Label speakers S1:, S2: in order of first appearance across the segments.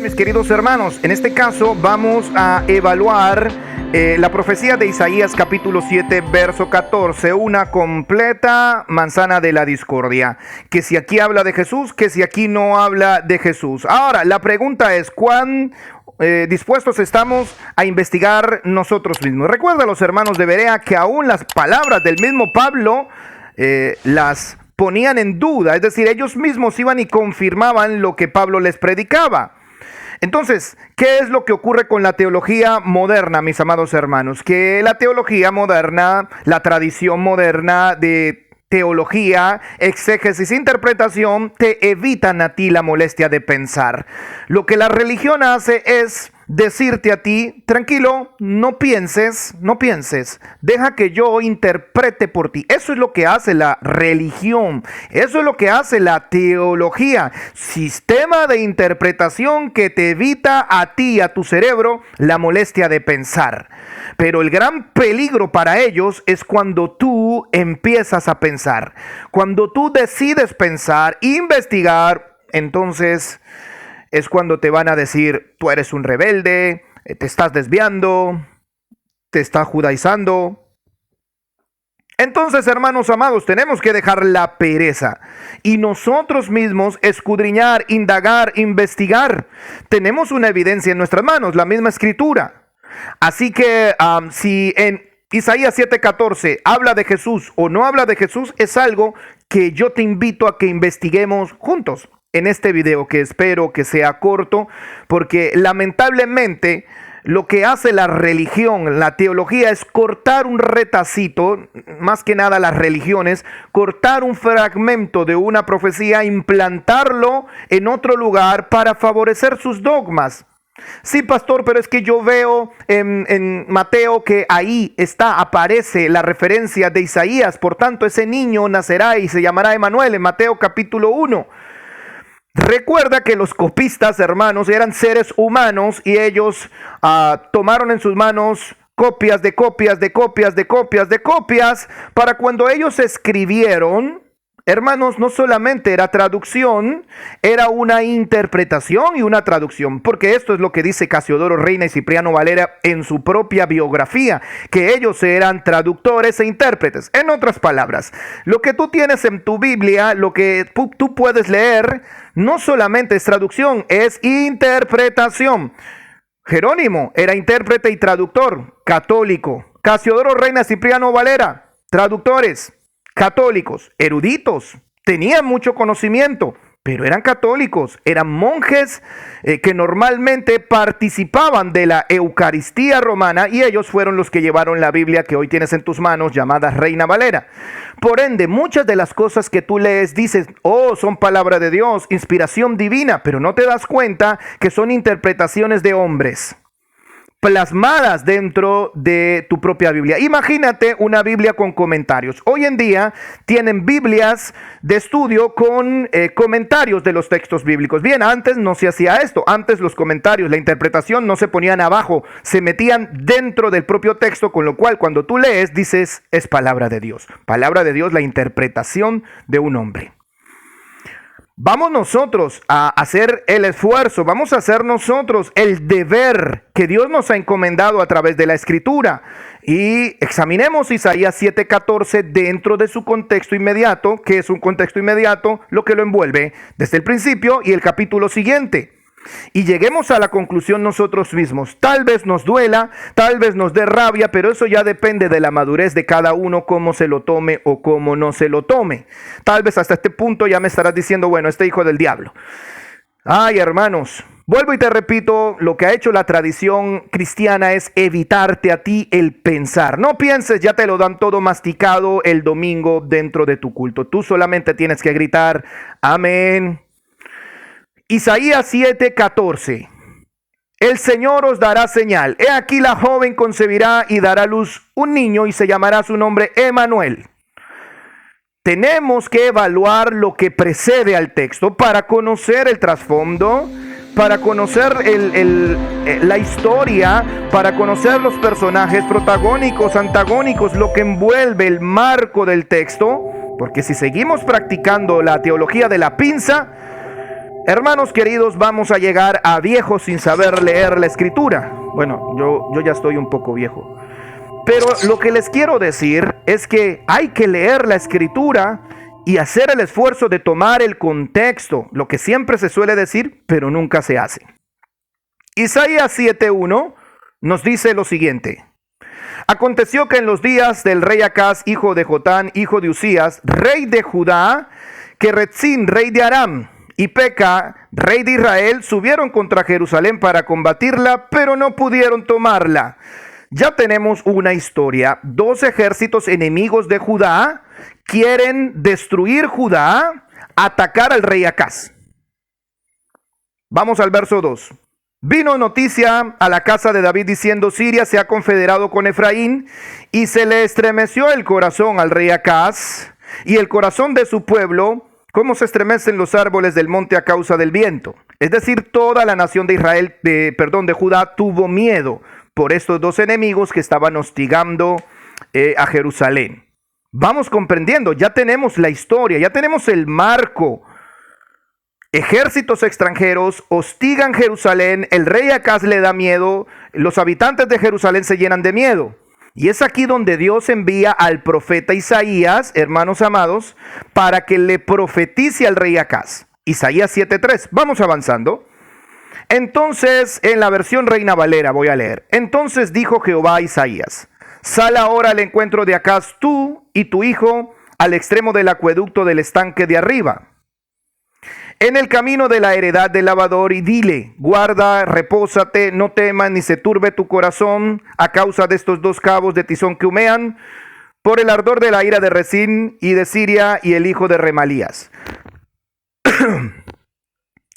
S1: mis queridos hermanos. En este caso vamos a evaluar la profecía de Isaías capítulo 7 verso 14, una completa manzana de la discordia, que si aquí habla de Jesús, que si aquí no habla de Jesús. Ahora, la pregunta es, ¿cuán dispuestos estamos a investigar nosotros mismos? Recuerda, los hermanos de Berea, que aún las palabras del mismo Pablo las ponían en duda, es decir, ellos mismos iban y confirmaban lo que Pablo les predicaba. Entonces, ¿qué es lo que ocurre con la teología moderna, mis amados hermanos? Que la teología moderna, la tradición moderna de teología, exégesis, interpretación, te evitan a ti la molestia de pensar. Lo que la religión hace es decirte a ti, tranquilo, no pienses, deja que yo interprete por ti. Eso es lo que hace la religión, eso es lo que hace la teología, sistema de interpretación que te evita a ti, a tu cerebro, la molestia de pensar. Pero el gran peligro para ellos es cuando tú empiezas a pensar, cuando tú decides pensar, investigar, entonces es cuando te van a decir, tú eres un rebelde, te estás desviando, te estás judaizando. Entonces, hermanos amados, tenemos que dejar la pereza y nosotros mismos escudriñar, indagar, investigar. Tenemos una evidencia en nuestras manos, la misma escritura. Así que si en Isaías 7:14 habla de Jesús o no habla de Jesús, es algo que yo te invito a que investiguemos juntos en este video, que espero que sea corto, porque lamentablemente lo que hace la religión, la teología, es cortar un retacito, más que nada las religiones, cortar un fragmento de una profecía, implantarlo en otro lugar para favorecer sus dogmas. Sí, pastor, pero es que yo veo en Mateo que ahí aparece la referencia de Isaías, por tanto ese niño nacerá y se llamará Emanuel, en Mateo capítulo 1. Recuerda que los copistas, hermanos, eran seres humanos y ellos tomaron en sus manos copias de copias de copias de copias de copias para cuando ellos escribieron. Hermanos, no solamente era traducción, era una interpretación y una traducción, porque esto es lo que dice Casiodoro Reina y Cipriano Valera en su propia biografía, que ellos eran traductores e intérpretes. En otras palabras, lo que tú tienes en tu Biblia, lo que tú puedes leer, no solamente es traducción, es interpretación. Jerónimo era intérprete y traductor, católico. Casiodoro Reina y Cipriano Valera, traductores, católicos, eruditos, tenían mucho conocimiento, pero eran católicos, eran monjes que normalmente participaban de la Eucaristía romana y ellos fueron los que llevaron la Biblia que hoy tienes en tus manos, llamada Reina Valera. Por ende, muchas de las cosas que tú lees dices, oh, son palabra de Dios, inspiración divina, pero no te das cuenta que son interpretaciones de hombres plasmadas dentro de tu propia Biblia. Imagínate una Biblia con comentarios. Hoy en día tienen Biblias de estudio con comentarios de los textos bíblicos. Bien, antes no se hacía esto. Antes los comentarios, la interpretación no se ponían abajo, se metían dentro del propio texto, con lo cual cuando tú lees dices, es palabra de Dios. Palabra de Dios, la interpretación de un hombre. Vamos nosotros a hacer el esfuerzo, vamos a hacer nosotros el deber que Dios nos ha encomendado a través de la Escritura. Y examinemos Isaías 7:14 dentro de su contexto inmediato, que es un contexto inmediato, lo que lo envuelve desde el principio y el capítulo siguiente. Y lleguemos a la conclusión nosotros mismos. Tal vez nos duela, tal vez nos dé rabia, pero eso ya depende de la madurez de cada uno, cómo se lo tome o cómo no se lo tome. Tal vez hasta este punto ya me estarás diciendo, bueno, este hijo del diablo. Ay, hermanos, vuelvo y te repito, lo que ha hecho la tradición cristiana es evitarte a ti el pensar. No pienses, ya te lo dan todo masticado el domingo dentro de tu culto. Tú solamente tienes que gritar, amén. Isaías 7:14. El Señor os dará señal. He aquí la joven concebirá y dará a luz un niño y se llamará su nombre Emanuel. Tenemos que evaluar lo que precede al texto para conocer el trasfondo, para conocer la historia, para conocer los personajes protagónicos, antagónicos, lo que envuelve el marco del texto, porque si seguimos practicando la teología de la pinza, Hermanos queridos, vamos a llegar a viejos sin saber leer la escritura. Bueno, yo ya estoy un poco viejo. Pero lo que les quiero decir es que hay que leer la escritura y hacer el esfuerzo de tomar el contexto, lo que siempre se suele decir, pero nunca se hace. Isaías 7:1 nos dice lo siguiente. Aconteció que en los días del rey Acaz, hijo de Jotán, hijo de Usías, rey de Judá, que Retzín, rey de Aram, y Peca, rey de Israel, subieron contra Jerusalén para combatirla, pero no pudieron tomarla. Ya tenemos una historia. Dos ejércitos enemigos de Judá quieren destruir Judá, atacar al rey Acaz. Vamos al verso 2. Vino noticia a la casa de David diciendo: Siria se ha confederado con Efraín, y se le estremeció el corazón al rey Acaz y el corazón de su pueblo, como se estremecen los árboles del monte a causa del viento. Es decir, toda la nación de Israel, de Judá, tuvo miedo por estos dos enemigos que estaban hostigando a Jerusalén. Vamos comprendiendo, ya tenemos la historia, ya tenemos el marco. Ejércitos extranjeros hostigan Jerusalén, el rey Acaz le da miedo, los habitantes de Jerusalén se llenan de miedo. Y es aquí donde Dios envía al profeta Isaías, hermanos amados, para que le profetice al rey Acaz. Isaías 7:3, vamos avanzando. Entonces, en la versión Reina Valera voy a leer. Entonces dijo Jehová a Isaías: sal ahora al encuentro de Acaz, tú y tu hijo, al extremo del acueducto del estanque de arriba, en el camino de la heredad del lavador, y dile: guarda, repósate, no temas ni se turbe tu corazón a causa de estos dos cabos de tizón que humean, por el ardor de la ira de Rezín y de Siria y el hijo de Remalías.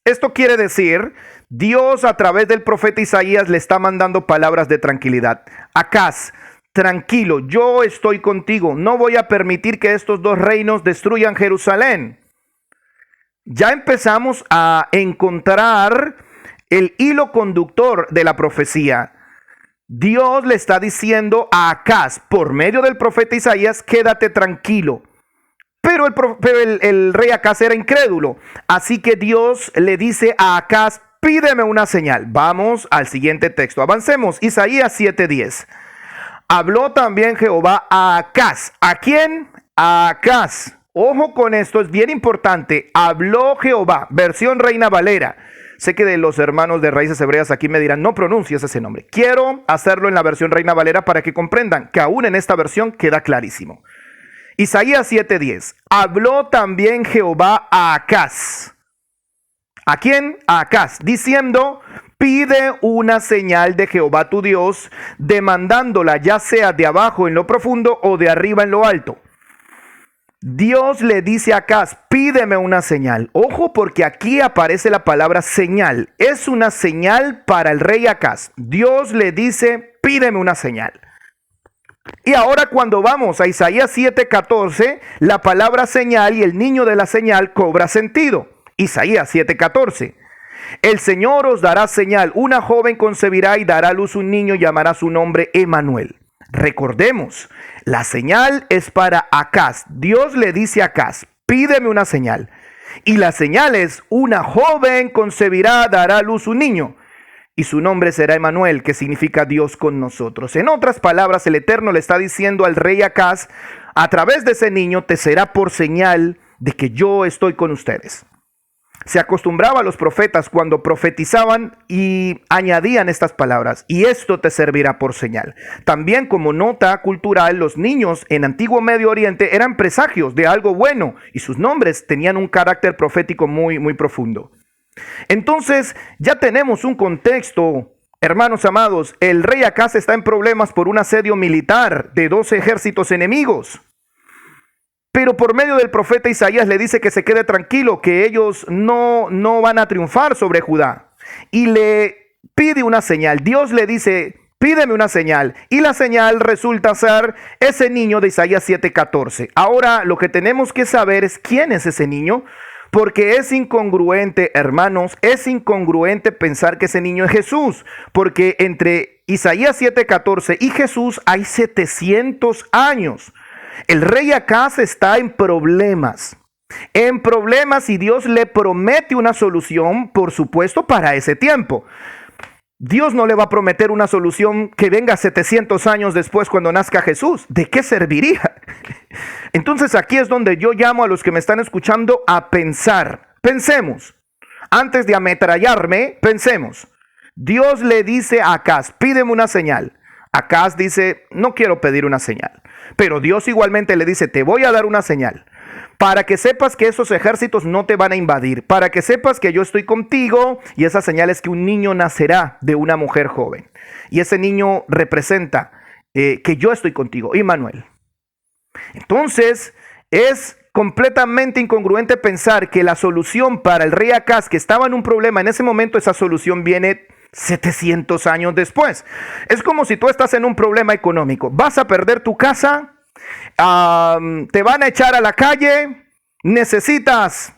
S1: Esto quiere decir, Dios a través del profeta Isaías le está mandando palabras de tranquilidad. Acaz, tranquilo, yo estoy contigo, no voy a permitir que estos dos reinos destruyan Jerusalén. Ya empezamos a encontrar el hilo conductor de la profecía. Dios le está diciendo a Acaz, por medio del profeta Isaías: quédate tranquilo. Pero el rey Acaz era incrédulo. Así que Dios le dice a Acaz: pídeme una señal. Vamos al siguiente texto. Avancemos. Isaías 7:10. Habló también Jehová a Acaz. ¿A quién? A Acaz. Ojo con esto, es bien importante. Habló Jehová, versión Reina Valera. Sé que de los hermanos de raíces hebreas aquí me dirán: no pronuncies ese nombre. Quiero hacerlo en la versión Reina Valera para que comprendan que aún en esta versión queda clarísimo. Isaías 7:10. Habló también Jehová a Acaz. ¿A quién? A Acaz, diciendo: pide una señal de Jehová tu Dios, demandándola ya sea de abajo en lo profundo o de arriba en lo alto. Dios le dice a Acaz: pídeme una señal. Ojo, porque aquí aparece la palabra señal. Es una señal para el rey Acaz. Dios le dice: pídeme una señal. Y ahora cuando vamos a Isaías 7:14, la palabra señal y el niño de la señal cobra sentido. Isaías 7:14. El Señor os dará señal, una joven concebirá y dará a luz un niño, llamará su nombre Emanuel. Recordemos, la señal es para Acaz. Dios le dice a Acaz: pídeme una señal. Y la señal es: una joven concebirá, dará a luz un niño, y su nombre será Emanuel, que significa Dios con nosotros. En otras palabras, el Eterno le está diciendo al rey Acaz: a través de ese niño te será por señal de que yo estoy con ustedes. Se acostumbraba a los profetas cuando profetizaban y añadían estas palabras: y esto te servirá por señal. También, como nota cultural, los niños en antiguo Medio Oriente eran presagios de algo bueno y sus nombres tenían un carácter profético muy profundo. Entonces ya tenemos un contexto, hermanos amados. El rey Acaz está en problemas por un asedio militar de 12 ejércitos enemigos. Pero por medio del profeta Isaías le dice que se quede tranquilo, que ellos no van a triunfar sobre Judá. Y le pide una señal. Dios le dice: pídeme una señal. Y la señal resulta ser ese niño de Isaías 7:14. Ahora lo que tenemos que saber es quién es ese niño, porque es incongruente, hermanos, es incongruente pensar que ese niño es Jesús, porque entre Isaías 7:14 y Jesús hay 700 años. El rey Acaz está en problemas. en problemas y Dios le promete una solución, por supuesto, para ese tiempo. Dios no le va a prometer una solución que venga 700 años después cuando nazca Jesús. ¿De qué serviría? Entonces aquí es donde yo llamo a los que me están escuchando a pensar. Pensemos. Antes de ametrallarme, pensemos. Dios le dice a Acaz, pídeme una señal. Acaz dice, no quiero pedir una señal. Pero Dios igualmente le dice, te voy a dar una señal. Para que sepas que esos ejércitos no te van a invadir, para que sepas que yo estoy contigo, y esa señal es que un niño nacerá de una mujer joven. Y ese niño representa que yo estoy contigo, Immanuel. Entonces, es completamente incongruente pensar que la solución para el rey Acaz, que estaba en un problema en ese momento, esa solución viene 700 años después. Es como si tú estás en un problema económico, vas a perder tu casa, te van a echar a la calle, necesitas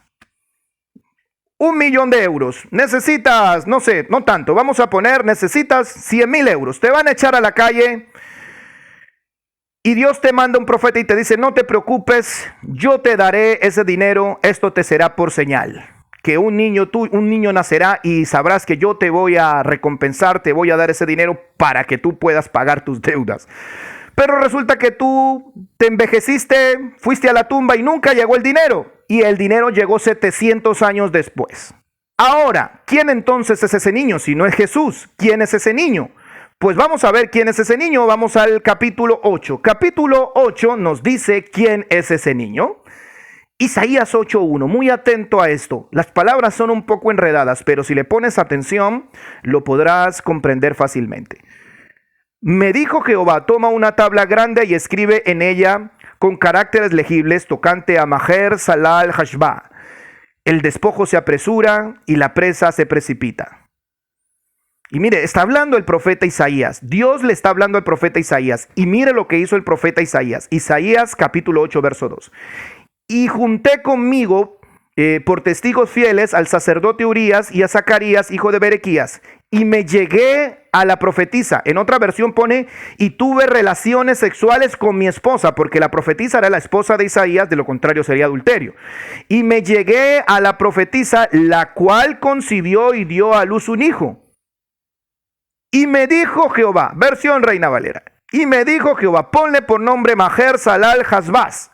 S1: 1.000.000 de euros, necesitas, no sé, no tanto, vamos a poner, necesitas 100.000 euros, te van a echar a la calle y Dios te manda un profeta y te dice, no te preocupes, yo te daré ese dinero, esto te será por señal, que un niño nacerá y sabrás que yo te voy a recompensar, te voy a dar ese dinero para que tú puedas pagar tus deudas. Pero resulta que tú te envejeciste, fuiste a la tumba y nunca llegó el dinero. Y el dinero llegó 700 años después. Ahora, ¿quién entonces es ese niño? Si no es Jesús, ¿quién es ese niño? Pues vamos a ver quién es ese niño. Vamos al capítulo 8. Capítulo 8 nos dice quién es ese niño. Isaías 8:1. Muy atento a esto. Las palabras son un poco enredadas, pero si le pones atención, lo podrás comprender fácilmente. Me dijo Jehová, toma una tabla grande y escribe en ella con caracteres legibles tocante a Maher Salal Hashba. El despojo se apresura y la presa se precipita. Y mire, está hablando el profeta Isaías. Dios le está hablando al profeta Isaías. Y mire lo que hizo el profeta Isaías. Isaías capítulo 8, verso 2. Y junté conmigo por testigos fieles al sacerdote Urías y a Zacarías, hijo de Berequías. Y me llegué a la profetisa. En otra versión pone, y tuve relaciones sexuales con mi esposa, porque la profetisa era la esposa de Isaías, de lo contrario sería adulterio. Y me llegué a la profetisa, la cual concibió y dio a luz un hijo. Y me dijo Jehová, versión Reina Valera, y me dijo Jehová, ponle por nombre Maher Salal Hasbaz,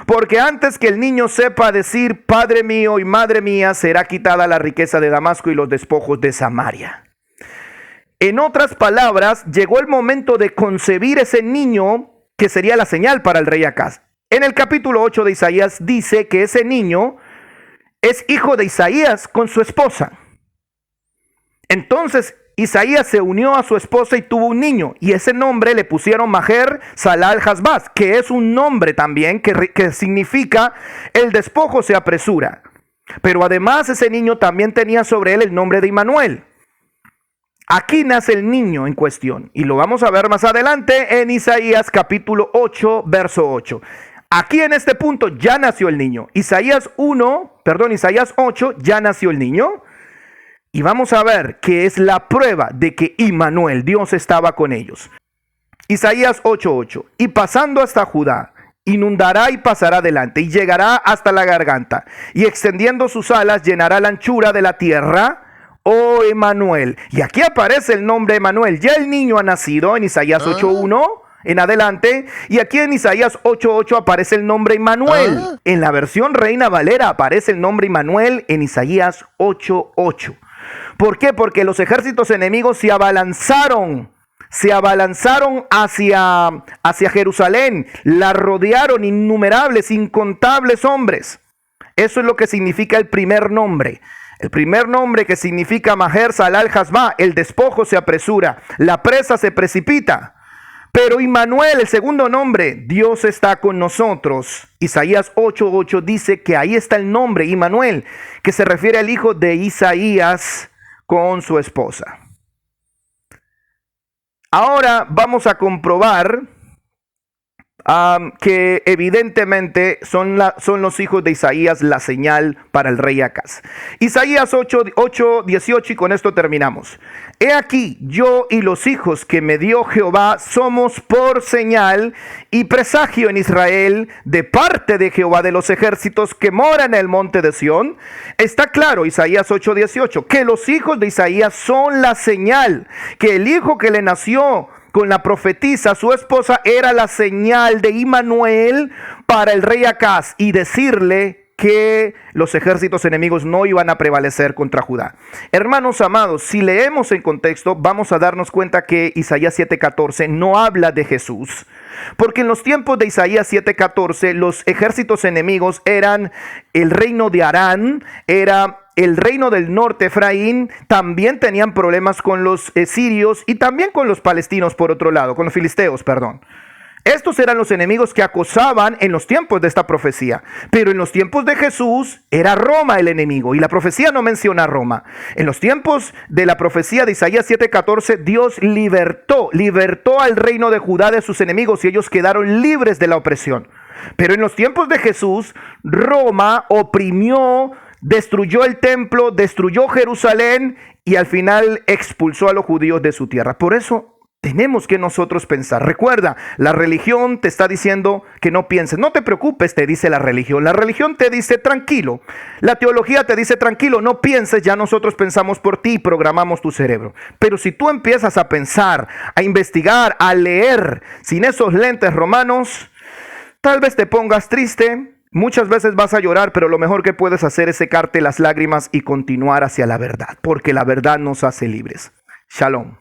S1: porque antes que el niño sepa decir, Padre mío y Madre mía, será quitada la riqueza de Damasco y los despojos de Samaria. En otras palabras, llegó el momento de concebir ese niño que sería la señal para el rey Acaz. En el capítulo 8 de Isaías dice que ese niño es hijo de Isaías con su esposa. Entonces Isaías se unió a su esposa y tuvo un niño, y ese nombre le pusieron Maher Salal Hasbaz, que es un nombre también que significa el despojo se apresura. Pero además ese niño también tenía sobre él el nombre de Immanuel. Aquí nace el niño en cuestión, y lo vamos a ver más adelante en Isaías capítulo 8, verso 8. Aquí en este punto ya nació el niño. Isaías 8 ya nació el niño. Y vamos a ver que es la prueba de que Immanuel, Dios estaba con ellos. Isaías 8:8. Y pasando hasta Judá, inundará y pasará delante, y llegará hasta la garganta, y extendiendo sus alas llenará la anchura de la tierra. Oh Immanuel. Y aquí aparece el nombre Immanuel. Ya el niño ha nacido en Isaías 8:1 en adelante. Y aquí en Isaías 8:8 aparece el nombre Immanuel. En la versión Reina Valera aparece el nombre Immanuel en Isaías 8:8. ¿Por qué? Porque los ejércitos enemigos se abalanzaron hacia Jerusalén, la rodearon innumerables, incontables hombres. Eso es lo que significa el primer nombre. El primer nombre, que significa Maher Salal Hasbá, el despojo se apresura, la presa se precipita. Pero Immanuel, el segundo nombre, Dios está con nosotros. Isaías 8:8 dice que ahí está el nombre Immanuel, que se refiere al hijo de Isaías con su esposa. Ahora vamos a comprobar que evidentemente son los hijos de Isaías la señal para el rey Acaz. Isaías 8:18, y con esto terminamos. He aquí, yo y los hijos que me dio Jehová somos por señal y presagio en Israel de parte de Jehová de los ejércitos que mora en el monte de Sión. Está claro, Isaías 8:18, que los hijos de Isaías son la señal, que el hijo que le nació con la profetisa, su esposa, era la señal de Immanuel para el rey Acaz y decirle que los ejércitos enemigos no iban a prevalecer contra Judá. Hermanos amados, si leemos en contexto, vamos a darnos cuenta que Isaías 7:14 no habla de Jesús, porque en los tiempos de Isaías 7:14 los ejércitos enemigos eran el reino de Harán, era el reino del norte, Efraín. También tenían problemas con los sirios y también con los palestinos, por otro lado, con los filisteos, perdón. Estos eran los enemigos que acosaban en los tiempos de esta profecía. Pero en los tiempos de Jesús era Roma el enemigo, y la profecía no menciona a Roma. En los tiempos de la profecía de Isaías 7:14, Dios libertó al reino de Judá de sus enemigos y ellos quedaron libres de la opresión. Pero en los tiempos de Jesús, Roma oprimió, destruyó el templo, destruyó Jerusalén y al final expulsó a los judíos de su tierra. Por eso tenemos que nosotros pensar. Recuerda, la religión te está diciendo que no pienses. No te preocupes, te dice la religión. La religión te dice tranquilo. La teología te dice tranquilo, no pienses, ya nosotros pensamos por ti y programamos tu cerebro. Pero si tú empiezas a pensar, a investigar, a leer sin esos lentes romanos, tal vez te pongas triste. Muchas veces vas a llorar, pero lo mejor que puedes hacer es secarte las lágrimas y continuar hacia la verdad, porque la verdad nos hace libres. Shalom.